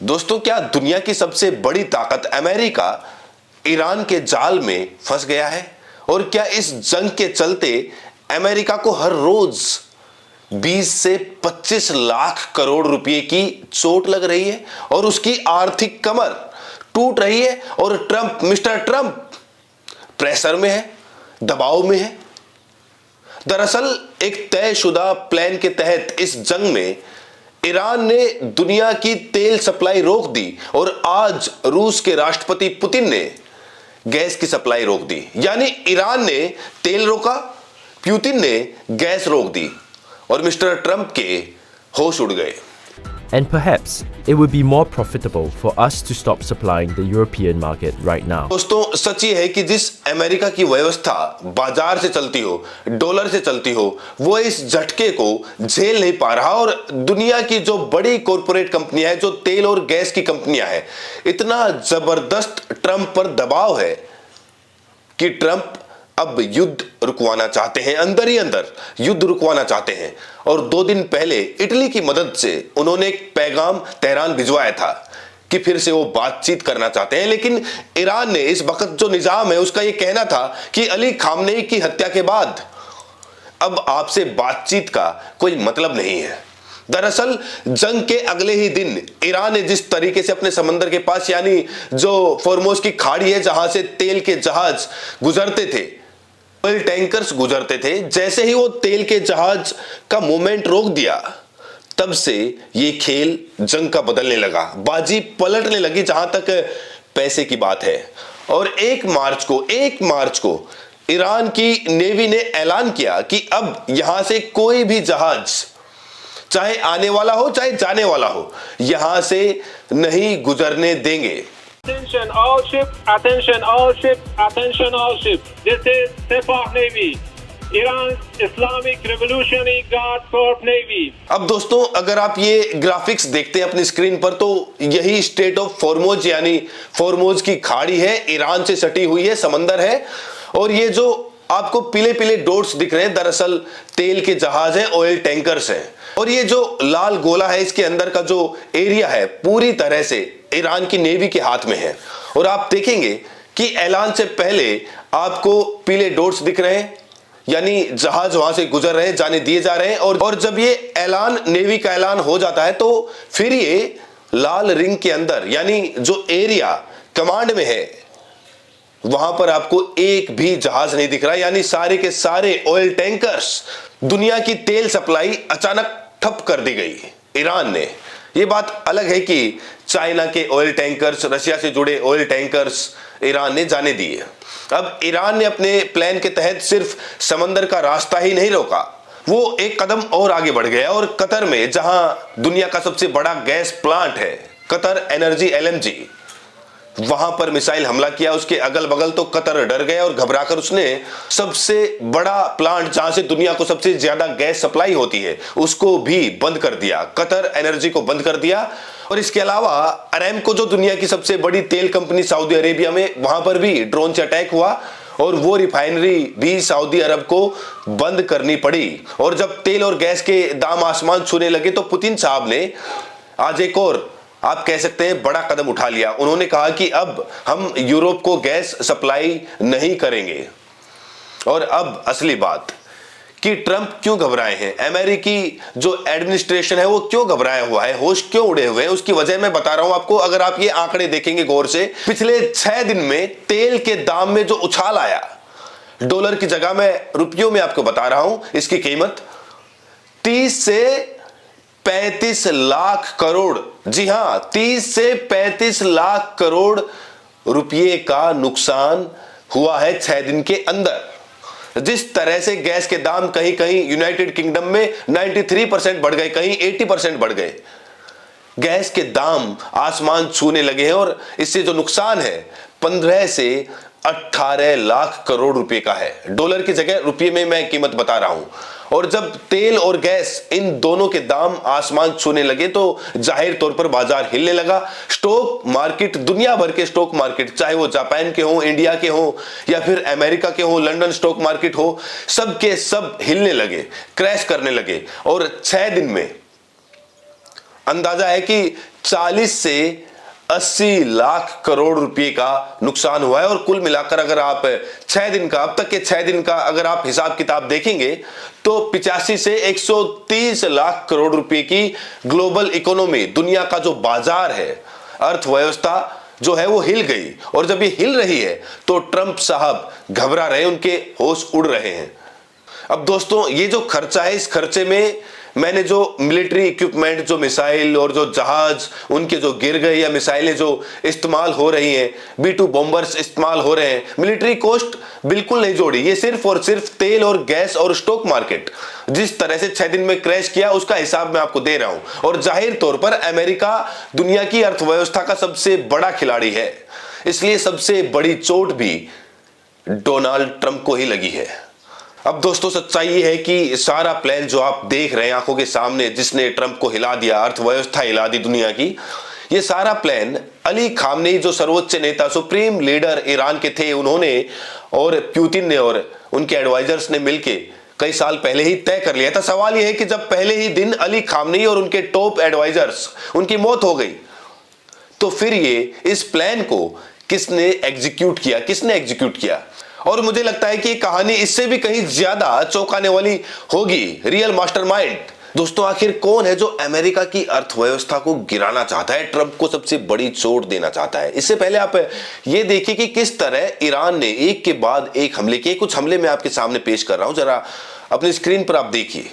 दोस्तों, क्या दुनिया की सबसे बड़ी ताकत अमेरिका ईरान के जाल में फंस गया है? और क्या इस जंग के चलते अमेरिका को हर रोज 20 से 25 लाख करोड़ रुपए की चोट लग रही है और उसकी आर्थिक कमर टूट रही है और मिस्टर ट्रंप प्रेशर में है, दबाव में है। दरअसल एक तयशुदा प्लान के तहत इस जंग में ईरान ने दुनिया की तेल सप्लाई रोक दी और आज रूस के राष्ट्रपति पुतिन ने गैस की सप्लाई रोक दी। यानी ईरान ने तेल रोका, पुतिन ने गैस रोक दी और मिस्टर ट्रंप के होश उड़ गए। And perhaps it would be more profitable for us to stop supplying the European market right now. दोस्तों, सच ये है कि जिस अमेरिका की व्यवस्था बाजार से चलती हो, डॉलर से चलती हो, वो इस झटके को झेल नहीं पा रहा और दुनिया की जो बड़ी कॉरपोरेट कंपनियां हैं, जो तेल और गैस की कंपनियां हैं, इतना जबरदस्त ट्रंप पर दबाव है कि ट्रंप अब युद्ध रुकवाना चाहते हैं, अंदर ही अंदर युद्ध रुकवाना चाहते हैं। और 2 दिन पहले इटली की मदद से उन्होंने एक पैगाम तेहरान भिजवाया था कि फिर से वो बातचीत करना चाहते हैं। लेकिन ईरान ने इस वक्त जो निजाम है उसका ये कहना था कि अली खामनेई की हत्या के बाद अब आपसे बातचीत का कोई मतलब नहीं है। दरअसल जंग के अगले ही दिन ईरान ने जिस तरीके से अपने समंदर के पास, यानी जो फॉर्मोज की खाड़ी है जहां से तेल के जहाज गुजरते थे, ऑयल टैंकर्स गुजरते थे, जैसे ही वो तेल के जहाज का मूवमेंट रोक दिया, तब से ये खेल जंग का बदलने लगा, बाजी पलटने लगी जहां तक पैसे की बात है। और 1 मार्च को ईरान की नेवी ने ऐलान किया कि अब यहां से कोई भी जहाज, चाहे आने वाला हो चाहे जाने वाला हो, यहां से नहीं गुजरने देंगे। Attention all ships, attention all ships, attention all ships. This is Sepah Navy, Iran's Islamic Revolutionary Guard Corps Navy. अब दोस्तों, अगर आप ये ग्राफिक्स देखते हैं अपनी स्क्रीन पर, तो यही स्टेट ऑफ फॉर्मोज यानी फॉर्मोज की खाड़ी है, ईरान से सटी हुई है, समंदर है। और ये जो आपको पीले पीले डॉट्स दिख रहे हैं, दरअसल तेल के जहाज हैं, ऑयल टैंकर्स हैं। और ये जो लाल गोला है, इसके अंदर का जो एरिया है पूरी तरह से ईरान की नेवी के हाथ में है। और आप देखेंगे कि ऐलान से पहले आपको पीले डॉट्स दिख रहे हैं, यानी जहाज वहां से गुजर रहे हैं, जाने दिए जा रहे हैं। और जब ये ऐलान, नेवी का ऐलान हो जाता है, तो फिर ये लाल रिंग के अंदर, यानी जो एरिया कमांड में है, वहां पर आपको एक भी जहाज नहीं दिख रहा। यानी सारे के सारे ऑयल टैंकर्स, दुनिया की तेल सप्लाई अचानक ठप कर दी गई ईरान ने। यह बात अलग है कि चाइना के ऑयल टैंकर्स, रशिया से जुड़े ऑयल टैंकर्स ईरान ने जाने दिए। अब ईरान ने अपने प्लान के तहत सिर्फ समंदर का रास्ता ही नहीं रोका, वो एक कदम और आगे बढ़ गया और कतर में, जहां दुनिया का सबसे बड़ा गैस प्लांट है कतर एनर्जी LNG, वहां पर मिसाइल हमला किया। उसके अगल बगल तो कतर डर गया और घबराकर उसने सबसे बड़ा प्लांट, जहां से दुनिया को सबसे ज्यादा गैस सप्लाई होती है, उसको भी बंद कर दिया, कतर एनर्जी को बंद कर दिया। और इसके अलावा अरेमको, जो दुनिया की सबसे बड़ी तेल कंपनी सऊदी अरेबिया में, वहां पर भी ड्रोन से अटैक हुआ और वो रिफाइनरी भी सऊदी अरब को बंद करनी पड़ी। और जब तेल और गैस के दाम आसमान छूने लगे, तो पुतिन साहब ने आज एक और, आप कह सकते हैं, बड़ा कदम उठा लिया। उन्होंने कहा कि अब हम यूरोप को गैस सप्लाई नहीं करेंगे। और अब असली बात कि ट्रंप क्यों घबराए हैं, अमेरिकी जो एडमिनिस्ट्रेशन है वो क्यों घबराया हुआ है, होश क्यों उड़े हुए हैं, उसकी वजह मैं बता रहा हूं आपको। अगर आप ये आंकड़े देखेंगे गौर से, पिछले 6 दिन में तेल के दाम में जो उछाल आया, डॉलर की जगह मैं रुपयों में आपको बता रहा हूं, इसकी कीमत 30 से 35 लाख करोड़, जी हां, 30 से 35 लाख करोड़ रुपये का नुकसान हुआ है 6 दिन के अंदर। जिस तरह से गैस के दाम कहीं कहीं यूनाइटेड किंगडम में 93% बढ़ गए, कहीं 80% बढ़ गए, गैस के दाम आसमान छूने लगे हैं। और इससे जो नुकसान है 15 से 18 लाख करोड़ रुपए का है। डॉलर की जगह रुपये में मैं कीमत बता रहा हूं। और जब तेल और गैस, इन दोनों के दाम आसमान छूने लगे, तो जाहिर तौर पर बाजार हिलने लगा। स्टॉक मार्केट, दुनिया भर के स्टॉक मार्केट, चाहे वो जापान के हो, इंडिया के हो, या फिर अमेरिका के हो, लंदन स्टॉक मार्केट हो, सब के सब हिलने लगे, क्रैश करने लगे। और 6 दिन में अंदाजा है कि 40 से 80 लाख करोड़ रुपए का नुकसान हुआ है। और कुल मिलाकर अगर आप 6 दिन का, अब तक के 6 दिन का अगर आप हिसाब किताब देखेंगे तो 85 से 130 लाख करोड़ रुपए की ग्लोबल इकोनॉमी, दुनिया का जो बाजार है, अर्थव्यवस्था जो है वो हिल गई। और जब ये हिल रही है तो ट्रंप साहब घबरा रहे, उनके होश उड़ रहे हैं। अब दोस्तों, ये जो खर्चा है, इस खर्चे में मैंने जो मिलिट्री इक्विपमेंट, जो मिसाइल और जो जहाज उनके जो गिर गए या मिसाइलें जो इस्तेमाल हो रही हैं, B-2 बॉम्बर्स इस्तेमाल हो रहे हैं, मिलिट्री कॉस्ट बिल्कुल नहीं जोड़ी। ये सिर्फ और सिर्फ तेल और गैस और स्टॉक मार्केट जिस तरह से 6 दिन में क्रैश किया, उसका हिसाब मैं आपको दे रहा हूं। और जाहिर तौर पर अमेरिका दुनिया की अर्थव्यवस्था का सबसे बड़ा खिलाड़ी है, इसलिए सबसे बड़ी चोट भी डोनाल्ड ट्रंप को ही लगी है। अब दोस्तों, सच्चाई ये है कि सारा प्लान जो आप देख रहे हैं आंखों के सामने, जिसने ट्रंप को हिला दिया, अर्थव्यवस्था हिला दी दुनिया की, ये सारा प्लान अली खामनेई जो सर्वोच्च नेता, सुप्रीम लीडर ईरान के थे, उन्होंने और पुतिन ने और उनके एडवाइजर्स ने मिलके कई साल पहले ही तय कर लिया था। सवाल यह है कि जब पहले ही दिन अली खामनेई और उनके टॉप एडवाइजर्स, उनकी मौत हो गई, तो फिर ये इस प्लान को किसने एग्जीक्यूट किया, किसने एग्जीक्यूट किया? और मुझे लगता है कि ये कहानी इससे भी कहीं ज्यादा चौंकाने वाली होगी। रियल मास्टरमाइंड दोस्तों, आखिर कौन है जो अमेरिका की अर्थव्यवस्था को गिराना चाहता है, ट्रंप को सबसे बड़ी चोट देना चाहता है? इससे पहले आप ये देखिए कि किस तरह ईरान ने एक के बाद एक हमले किए। कुछ हमले मैं आपके सामने पेश कर रहा हूं, जरा अपनी स्क्रीन पर आप देखिए।